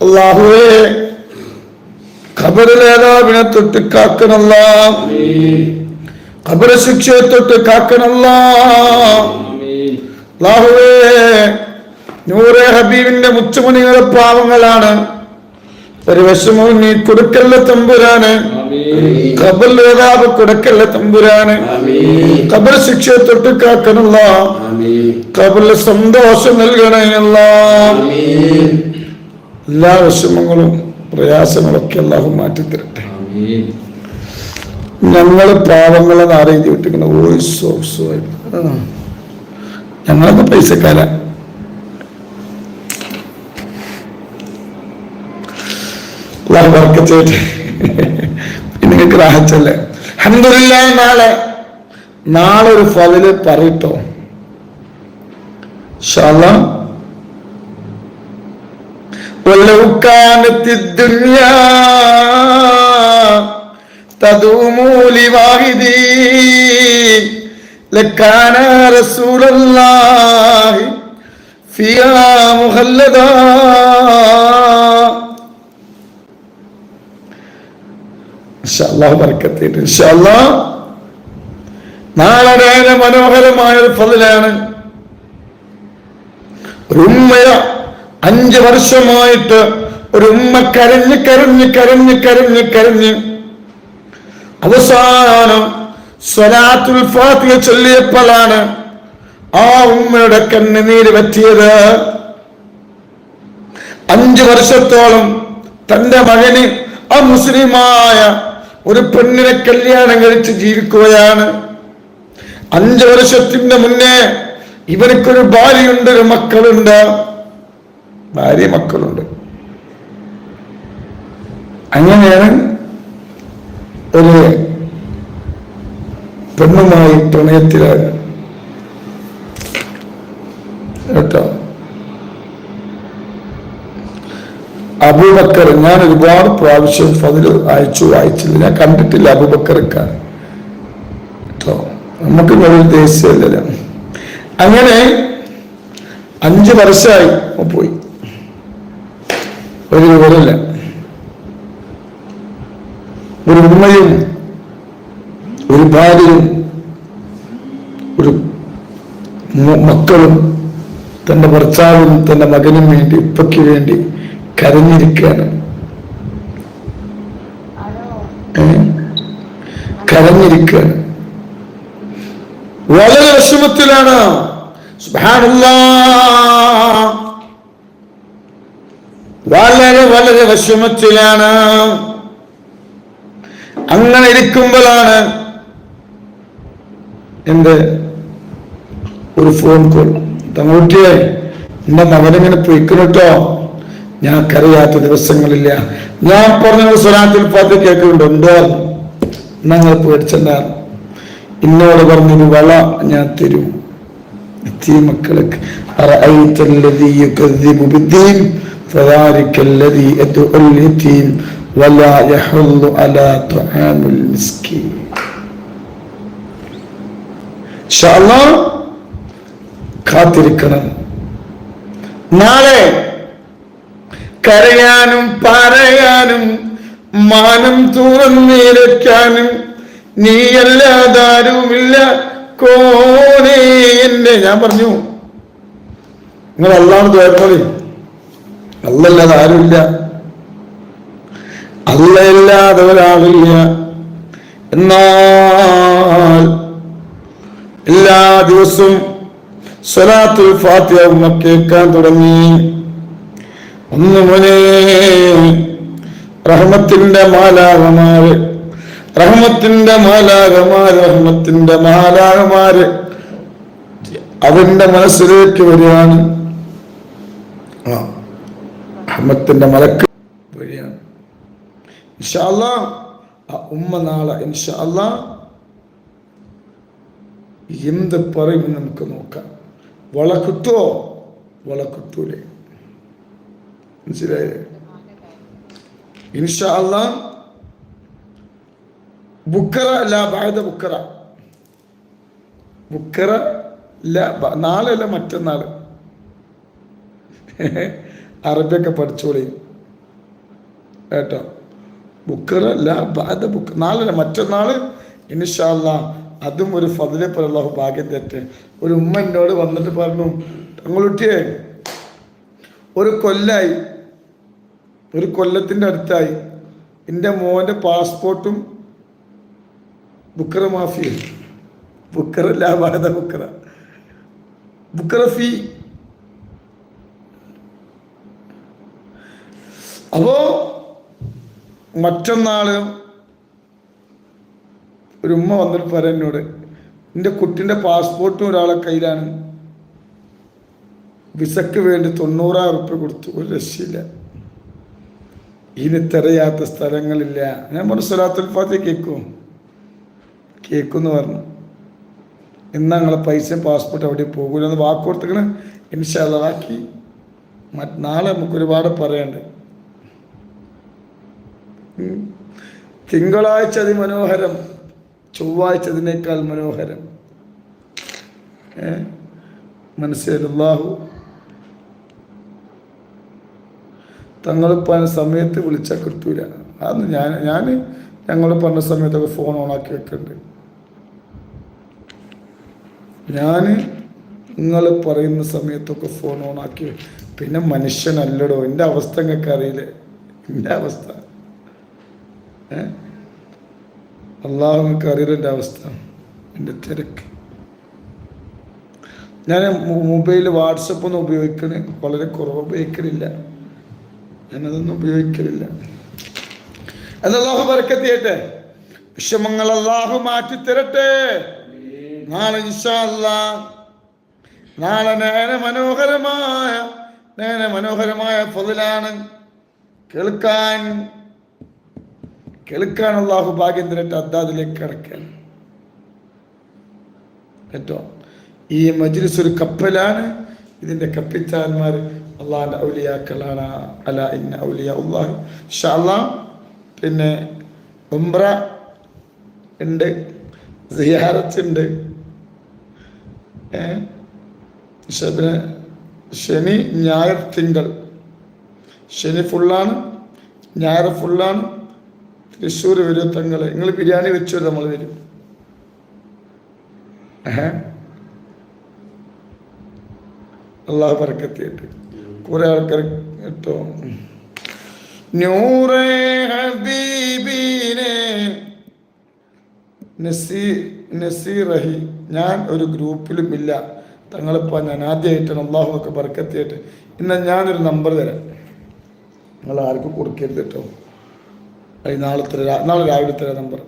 അല്ലാഹുവേ ഖബറിലെ അദാബിനെ തൊട്ട് കാക്കണല്ലാ, ഖബർ ശിക്ഷയെ തൊട്ട് കാക്കണല്ലാ. അല്ലാഹുവേ നൂറെ ഹബീബിന്റെ മുച്ചുമണികളെ പാവങ്ങളാണ്, ഒരു വിഷമവും നീ കൊടുക്കല്ല തമ്പുരാന്. ഖബറിൽ അദാബ് കൊടുക്കല്ല തമ്പുരാന്. ഖബർ ശിക്ഷയെ തൊട്ട് കാക്കണല്ല, ഖബറിൽ സന്തോഷം നൽകണമല്ല. എല്ലാ വിഷമങ്ങളും പ്രയാസങ്ങളൊക്കെ അല്ലാഹു മാറ്റിത്തരട്ടെ. ഞങ്ങള് പാവങ്ങളെന്ന് ആരെഴുതി വിട്ടിരിക്കുന്ന വോയിസ് ഓഫ് ഞങ്ങളൊക്കെ പൈസക്കാരാ. നിങ്ങൾക്ക് റാഹത്തല്ലേ? അൽഹംദുലില്ലാഹ്. നാളെ ഒരു ഫളില് പറയട്ടോ ഇൻഷാ അല്ലാഹ്. വലൗ കാനത്തിദ് ദുനിയാ തദൂമു ലിവാഹിദി ലകാന റസൂലുള്ളാഹി ഫിയാ മുഖല്ലദാ. ഇൻഷാഅല്ലാഹ് ബർക്കത്ത്. ഇൻഷാഅല്ലാഹ് നാളെ വളരെ മനോഹരമായ ഒരു ഫളിലാണ്. ഒരു ഉമ്മയ 5 വർഷമായിട്ട് ഒരു ഉമ്മ കരഞ്ഞ് കരഞ്ഞ് കരഞ്ഞ് കരഞ്ഞ് കരഞ്ഞ് അവസാനം സ്വലാത്തുൽ ഫാത്തിഹ ചൊല്ലിയപ്പോഴാണ് ആ ഉമ്മയുടെ കണ്ണുനീര് പറ്റിയത്. 5 വർഷത്തോളം തന്റെ മകന് ആ മുസ്ലിമായ ഒരു പെണ്ണിനെ കല്യാണം കഴിച്ച് ജീവിക്കുകയാണ്. 5 വർഷത്തിന്റെ മുന്നേ ഇവർക്കൊരു ഭാര്യയുണ്ട്, ഒരു മക്കളുണ്ട്, ഭാര്യ മക്കളുണ്ട്. അങ്ങനെയാണ് ഒരു പെണ്ണുമായി പ്രണയത്തിലാണ് കേട്ടോ. അബൂബക്കർ, ഞാൻ ഒരുപാട് പ്രാവശ്യം ഫദ്ല് വായിച്ചില്ല, ഞാൻ കണ്ടിട്ടില്ല അബൂബക്കർക്കാണ് കേട്ടോ. നമുക്ക് ഒരു ദേശീയല്ലോ. അങ്ങനെ 5 വർഷമായി പോയി, ഒരു വിവരമില്ല. ഒരു ഉമ്മയും ഒരു ഭാര്യയും ഒരു മക്കളും തന്റെ ഭർത്താവിനും തന്റെ മകനും വേണ്ടി ഉപ്പയ്ക്ക് വേണ്ടി കരഞ്ഞിരിക്കുകയാണ്. കരഞ്ഞിരിക്കുകയാണ്, വളരെ വിഷമത്തിലാണ്. സുബ്ഹാനല്ലാഹ്, വളരെ വളരെ വിഷമത്തിലാണ്. അങ്ങനെ ഇരിക്കുമ്പോഴാണ് എന്ത് ഒരു ഫോൺ കോൾ. തങ്ങൂട്ടിയെ എന്റെ മകനെങ്ങനെ പൊയ്ക്കണട്ടോ, ഞാൻ കരയാത്ത ദിവസങ്ങളില്ല. ഞാൻ പറഞ്ഞ സ്വലാത്തുൽ ഫാത്തിഹ കേൾക്കുന്നുണ്ട്, ഉണ്ടോ? ഞങ്ങൾ പേടിച്ചെന്നാണ്. എന്നോട് പറഞ്ഞൊരു വള ഞാൻ തരും മക്കൾക്ക്. കാത്തിരിക്കണം. നാളെ കരയാനും പറയാനും മാനം തുറന്നിരക്കാനും നീയല്ലാതാരുമില്ല കോനേ എന്നെ. ഞാൻ പറഞ്ഞു, നിങ്ങൾ അല്ലാഹ് തോന്നോളി, അല്ലല്ലാതെ ആരുമില്ല, അല്ലല്ലാതെ ഒരാളില്ല. എന്നാൽ എല്ലാ ദിവസവും സ്വലാത്തുൽ ഫാത്തിഹ ഉമ്മ കേൾക്കാൻ തുടങ്ങി. ഒന്ന് മോനെ, റഹ്മത്തിന്റെ മാലാഖമാര്, റഹ്മത്തിന്റെ മാലാഖമാര്, റഹ്മത്തിന്റെ മാലാഖമാര് അവന്റെ മനസ്സിലേക്ക് വരികയാണ്. റഹ്മത്തിന്റെ മലക്ക് വരികയാണ്. ഇൻഷാ അല്ലാഹ് ആ ഉമ്മ നാളെ ഇൻഷാ അല്ലാഹ് എന്ത് പറയും നമുക്ക് നോക്കാം. വള കിട്ടുമോ, വള കിട്ടൂലേ? മനസ്സിലായേ? ഇൻഷാ അല്ലാഹ് ബുക്കറ അല്ല ബാദ ബുക്കറ, ബുക്കറ ഇല്ല നാളെ അല്ല മറ്റന്നാള്. അറബിയൊക്കെ പഠിച്ചോളി. കേട്ടോ. ബുക്കറല്ല ബാദ ബുക്ക്, നാളെ മറ്റന്നാൾ ഇൻഷാ അല്ലാഹ് അതും ഒരു ഫദ്ലെ പോലെ അല്ലാഹു ഭാഗ്യം തരട്ടെ. ഒരു ഉമ്മ എന്നോട് വന്നിട്ട് പറഞ്ഞു, തങ്ങളുട്ടിയെ ഒരു കൊല്ലത്തിൻ്റെ അടുത്തായി എൻ്റെ മോൻ്റെ പാസ്പോർട്ടും ബുക്കറ മാഫിയ, ബുക്കറല്ല ബാദ ബുക്കറ ഫീ. അപ്പോ മറ്റന്നാള് ഒരു ഉമ്മ വന്നിട്ട് പറയാം എന്നോട്, എൻ്റെ കുട്ടിൻ്റെ പാസ്പോർട്ടും ഒരാളെ കയ്യിലാണ്, വിസക്ക് വേണ്ടി 90,000 റുപ്യ കൊടുത്തു, ഒരു രക്ഷയില്ല, ഇനി തിരയാത്ത സ്ഥലങ്ങളില്ല. ഞാൻ പറഞ്ഞു സ്വലാത്തുൽ ഫാത്തിഹ കേൾക്കുമെന്ന് പറഞ്ഞു. എന്നാ നിങ്ങളെ പൈസയും പാസ്പോർട്ട് അവിടെ പോകൂലെന്ന് വാക്ക് കൊടുത്തിക്കണേ. ഇൻഷാ അല്ലാഹ് ബാക്കി നാളെ നമുക്ക് ഒരുപാട് പറയാനുണ്ട്. തിങ്കളാഴ്ച അതിമനോഹരം, ചൊവ്വാഴ്ച അതിനേക്കാൾ മനോഹരം. മനസ്സിലായി? അല്ലാഹു തങ്ങളിപ്പോൾ സമയത്ത് വിളിച്ചാൽ കിട്ടൂല. അന്ന് ഞാൻ ഞങ്ങൾ പറഞ്ഞ സമയത്തൊക്കെ ഫോൺ ഓണാക്കി വെക്കുന്നുണ്ട്. ഞാൻ നിങ്ങൾ പറയുന്ന സമയത്തൊക്കെ ഫോൺ ഓണാക്കി. പിന്നെ മനുഷ്യനല്ലടോ, എൻ്റെ അവസ്ഥ നിങ്ങൾക്ക് അറിയില്ലേ, എൻ്റെ അവസ്ഥ. അള്ളാഹു നിങ്ങൾക്ക് അറിയില്ല എൻ്റെ അവസ്ഥ, എൻ്റെ തിരക്ക്. ഞാൻ മൊബൈൽ വാട്സപ്പൊന്നും ഉപയോഗിക്കണ വളരെ കുറവ്, ഉപയോഗിക്കലില്ല, ഞാനതൊന്നും ഉപയോഗിക്കലില്ല. അല്ലാഹു ബർക്കത്ത് ചെയ്യട്ടെ, വിഷമങ്ങൾ അല്ലാഹു മാറ്റിത്തരട്ടെ. നാളെ ഇൻഷാ അല്ലാഹ്, നാളെ നേന മനോഹരമായ ഫളിലാണ് കേൾക്കാൻ അല്ലാഹു ഭാഗ്യം തരട്ടെ. അദ്ദാദിലേക്ക് കടക്കാൻ കേട്ടോ. ഈ മജ്ലിസ് ഒരു കപ്പലാണ്, ഇതിൻ്റെ കപ്പിത്താന്മാർ അള്ളാഹിൻ്റെ ഔലിയാക്കളാണ്. അലാ ഇന്ന ഔലിയാ അല്ലാഹ്. ഇൻഷാ അല്ലാഹ് പിന്നെ ഉംറ ഉണ്ട്, സിയാറത്ത് ഉണ്ട്. ശനി ഞായർ തിങ്കൾ, ശനി ഫുള്ളാണ്, ഞായർ ഫുള്ളാണ്. തൃശ്ശൂർ വരും തങ്ങളെ, നിങ്ങൾ ബിരിയാണി വെച്ചു നമ്മൾ വരും. അള്ളാഹു ബർക്കത്ത് ചെയ്യട്ടെ. കുറെ ആൾക്കാർ കേട്ടോ. നൂറേ ഹബീബിനെ നസീറഹി, ഞാൻ ഒരു ഗ്രൂപ്പിലും ഇല്ല തങ്ങളിപ്പോൾ, ഞാൻ ആദ്യമായിട്ടാണ്. അള്ളാഹു ഒക്കെ ബർക്കത്ത് ചെയ്യട്ടെ. എന്നാൽ ഞാനൊരു നമ്പർ തരാം, നിങ്ങൾ ആർക്കും കൊടുക്കരുത് കേട്ടോ. നാളെ രാവിലെ തരാം നമ്പർ.